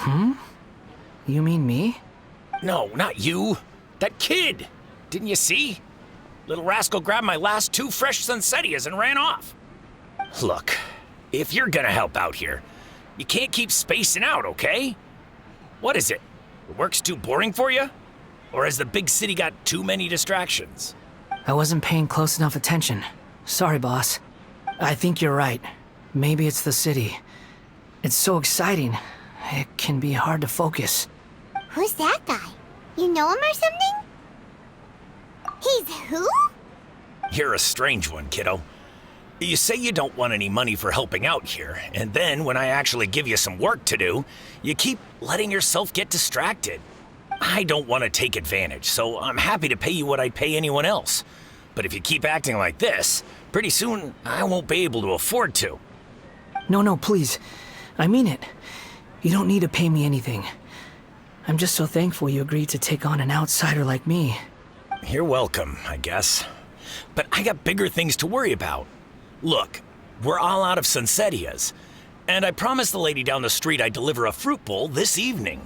You mean me? No, not you. That kid. Didn't you see? Little rascal grabbed my last 2 fresh Sunsettias and ran off. Look, if you're gonna help out here, you can't keep spacing out, okay? What is it? The work's too boring for you? Or has the big city got too many distractions? I wasn't paying close enough attention. Sorry, boss. I think you're right. Maybe it's the city. It's so exciting. It can be hard to focus. Who's that guy? You know him or something? He's who? You're a strange one, kiddo. You say you don't want any money for helping out here, and then when I actually give you some work to do, you keep letting yourself get distracted. I don't want to take advantage, so I'm happy to pay you what I'd pay anyone else. But if you keep acting like this, pretty soon I won't be able to afford to. No, please. I mean it. You don't need to pay me anything. I'm just so thankful you agreed to take on an outsider like me. You're welcome, I guess. But I got bigger things to worry about. Look, we're all out of Sunsettias, and I promised the lady down the street I'd deliver a fruit bowl this evening.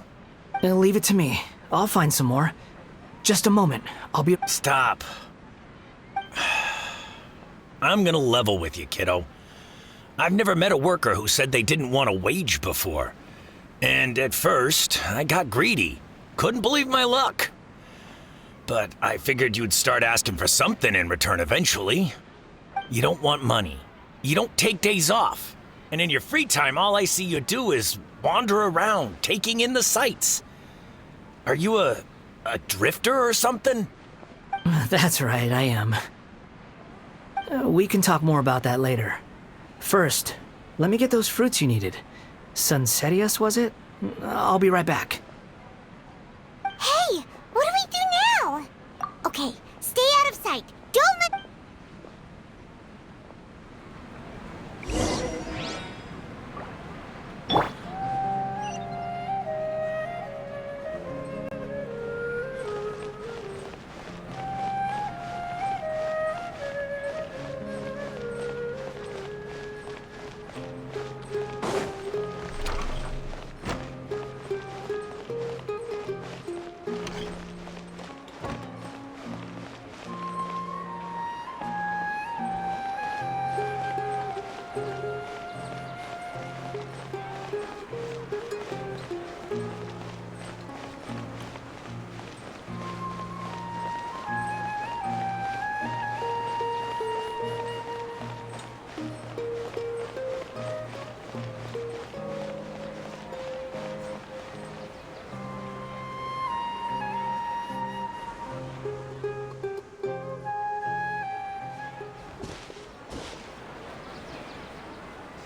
Leave it to me. I'll find some more. Just a moment. I'll be... Stop. I'm gonna level with you, kiddo. I've never met a worker who said they didn't want a wage before. And at first, I got greedy. Couldn't believe my luck. But I figured you'd start asking for something in return eventually. You don't want money. You don't take days off. And in your free time, all I see you do is wander around, taking in the sights. Are you a drifter or something? That's right, I am. We can talk more about that later. First, let me get those fruits you needed. Sunsettias, was it? I'll be right back. Hey, what do we do now? Okay, stay out of sight. Don't let...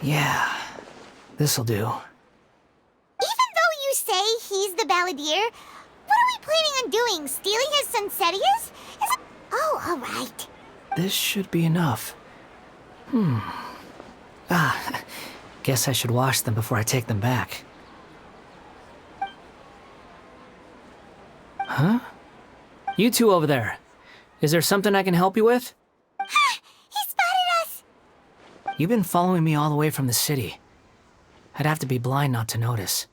Yeah, this'll do. Even though you say he's the balladeer, what are we planning on doing? Stealing his Sunsettias? Is it... Oh, all right. This should be enough. Guess I should wash them before I take them back. Huh? You two over there. Is there something I can help you with? He spotted us! You've been following me all the way from the city. I'd have to be blind not to notice.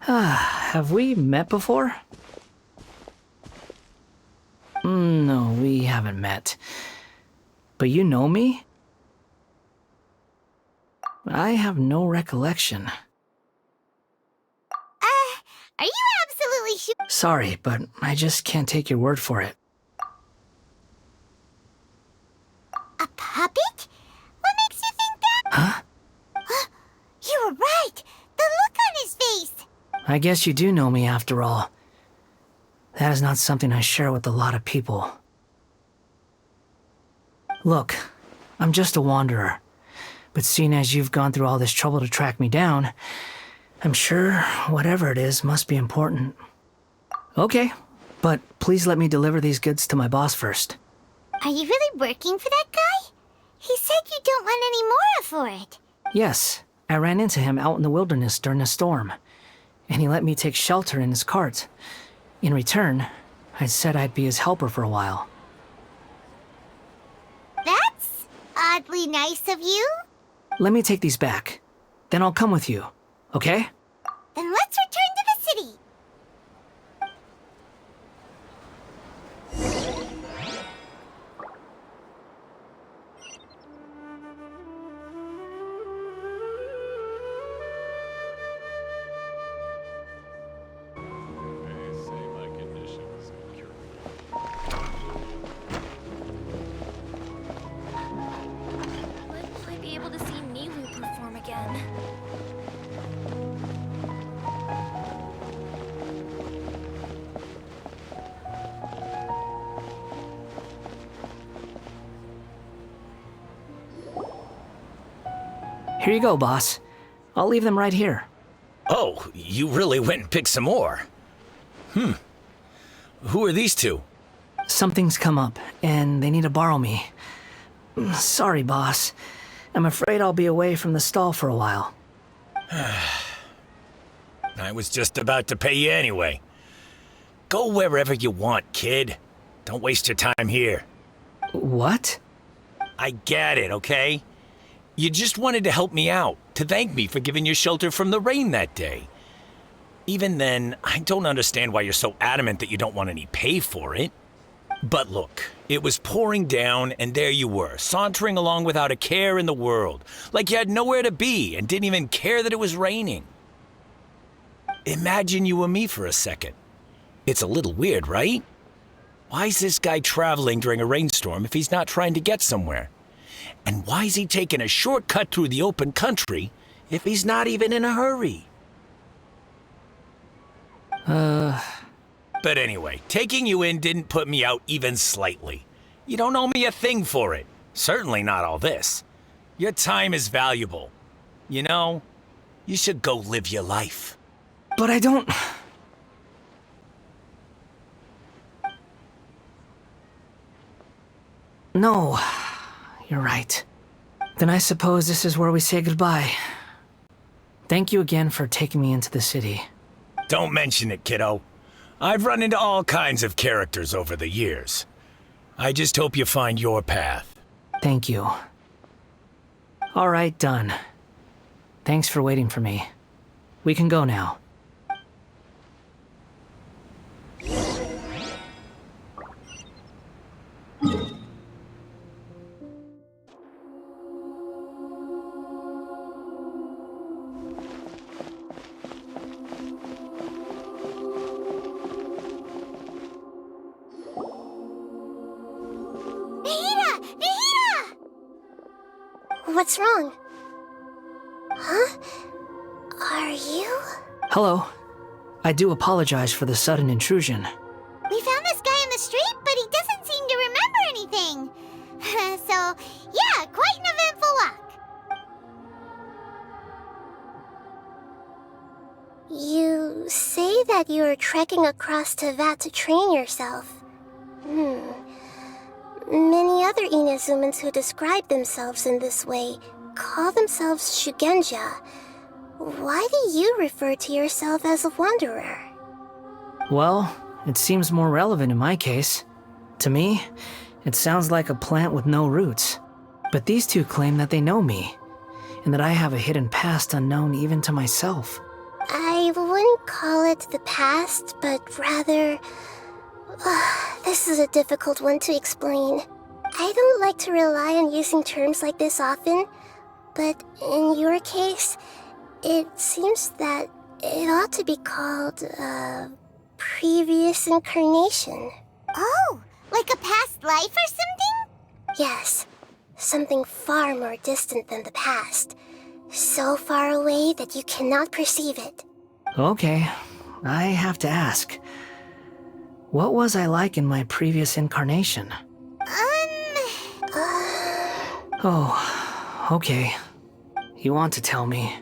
Have we met before? No, we haven't met. But you know me? I have no recollection. Are you absolutely sure? Sorry, but I just can't take your word for it. A puppet? What makes you think that? Huh? You were right! The look on his face! I guess you do know me after all. That is not something I share with a lot of people. Look, I'm just a wanderer. But seeing as you've gone through all this trouble to track me down, I'm sure whatever it is must be important. Okay, but please let me deliver these goods to my boss first. Are you really working for that guy? He said you don't want any more for it. Yes, I ran into him out in the wilderness during a storm, and he let me take shelter in his cart. In return, I said I'd be his helper for a while. That's oddly nice of you. Let me take these back. Then I'll come with you, okay? Here you go, boss. I'll leave them right here. Oh, you really went and picked some more. Who are these two? Something's come up, and they need to borrow me. Sorry, boss. I'm afraid I'll be away from the stall for a while. I was just about to pay you anyway. Go wherever you want, kid. Don't waste your time here. What? I get it, okay? You just wanted to help me out, to thank me for giving you shelter from the rain that day. Even then, I don't understand why you're so adamant that you don't want any pay for it. But look, it was pouring down, and there you were, sauntering along without a care in the world, like you had nowhere to be and didn't even care that it was raining. Imagine you were me for a second. It's a little weird, right? Why is this guy traveling during a rainstorm if he's not trying to get somewhere? And why is he taking a shortcut through the open country if he's not even in a hurry? But anyway, taking you in didn't put me out even slightly. You don't owe me a thing for it. Certainly not all this. Your time is valuable. You know, you should go live your life. But I don't... No, you're right. Then I suppose this is where we say goodbye. Thank you again for taking me into the city. Don't mention it, kiddo. I've run into all kinds of characters over the years. I just hope you find your path. Thank you. All right, done. Thanks for waiting for me. We can go now. What's wrong? Huh? Are you? Hello. I do apologize for the sudden intrusion. We found this guy in the street, but he doesn't seem to remember anything. So, yeah, quite an eventful walk. You say that you're trekking across Teyvat to train yourself. Many other Inazumans who describe themselves in this way call themselves Shugenja. Why do you refer to yourself as a wanderer? Well, it seems more relevant in my case. To me, it sounds like a plant with no roots. But these two claim that they know me, and that I have a hidden past unknown even to myself. I wouldn't call it the past, but rather... this is a difficult one to explain. I don't like to rely on using terms like this often, but in your case, it seems that it ought to be called, previous incarnation. Oh, like a past life or something? Yes, something far more distant than the past. So far away that you cannot perceive it. Okay, I have to ask. What was I like in my previous incarnation? Oh, okay. You want to tell me,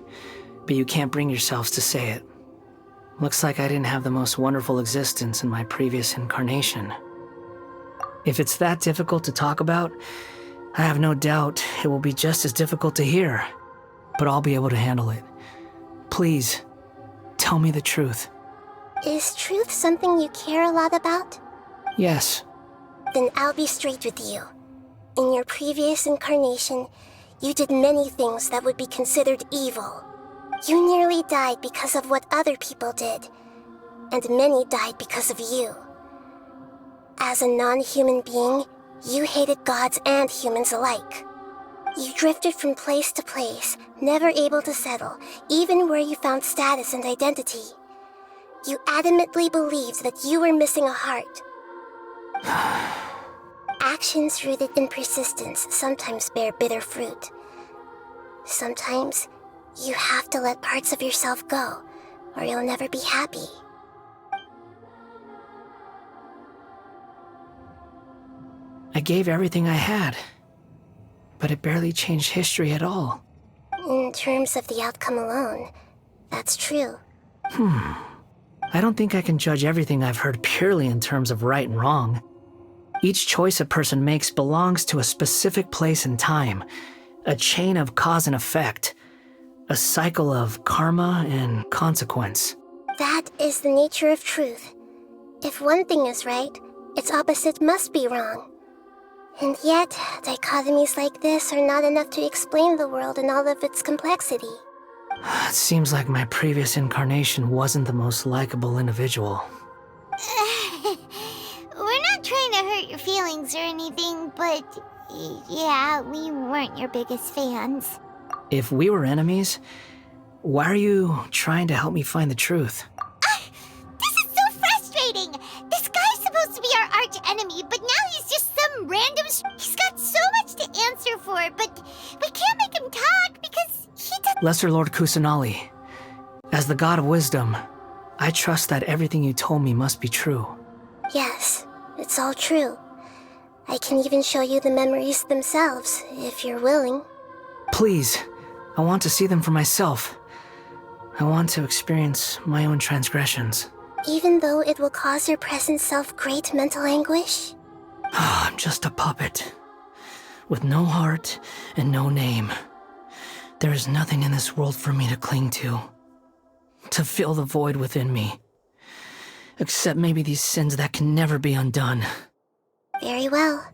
but you can't bring yourselves to say it. Looks like I didn't have the most wonderful existence in my previous incarnation. If it's that difficult to talk about, I have no doubt it will be just as difficult to hear. But I'll be able to handle it. Please, tell me the truth. Is truth something you care a lot about? Yes. Then I'll be straight with you. In your previous incarnation, you did many things that would be considered evil. You nearly died because of what other people did, and many died because of you. As a non-human being, you hated gods and humans alike. You drifted from place to place, never able to settle, even where you found status and identity. You adamantly believed that you were missing a heart. Actions rooted in persistence sometimes bear bitter fruit. Sometimes, you have to let parts of yourself go, or you'll never be happy. I gave everything I had, but it barely changed history at all. In terms of the outcome alone, that's true. I don't think I can judge everything I've heard purely in terms of right and wrong. Each choice a person makes belongs to a specific place and time, a chain of cause and effect, a cycle of karma and consequence. That is the nature of truth. If one thing is right, its opposite must be wrong. And yet, dichotomies like this are not enough to explain the world in all of its complexity. It seems like my previous incarnation wasn't the most likable individual. We're not trying to hurt your feelings or anything, but yeah, we weren't your biggest fans. If we were enemies, why are you trying to help me find the truth? This is so frustrating! This guy's supposed to be our arch enemy, but now he's just some random. He's got so much to answer for, but we can't make him talk because he doesn't. Lesser Lord Kusanali, as the god of wisdom, I trust that everything you told me must be true. Yes, it's all true. I can even show you the memories themselves, if you're willing. Please, I want to see them for myself. I want to experience my own transgressions. Even though it will cause your present self great mental anguish? I'm just a puppet, with no heart and no name. There is nothing in this world for me to cling to fill the void within me. Except maybe these sins that can never be undone. Very well.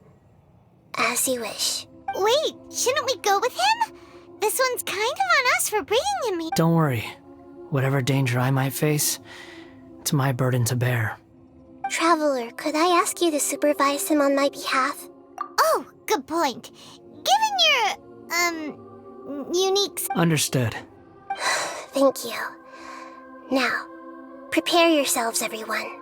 As you wish. Wait, shouldn't we go with him? This one's kind of on us for bringing him here. Don't worry. Whatever danger I might face, it's my burden to bear. Traveler, could I ask you to supervise him on my behalf? Oh, good point. Given your, unique... Understood. Thank you. Now, prepare yourselves, everyone.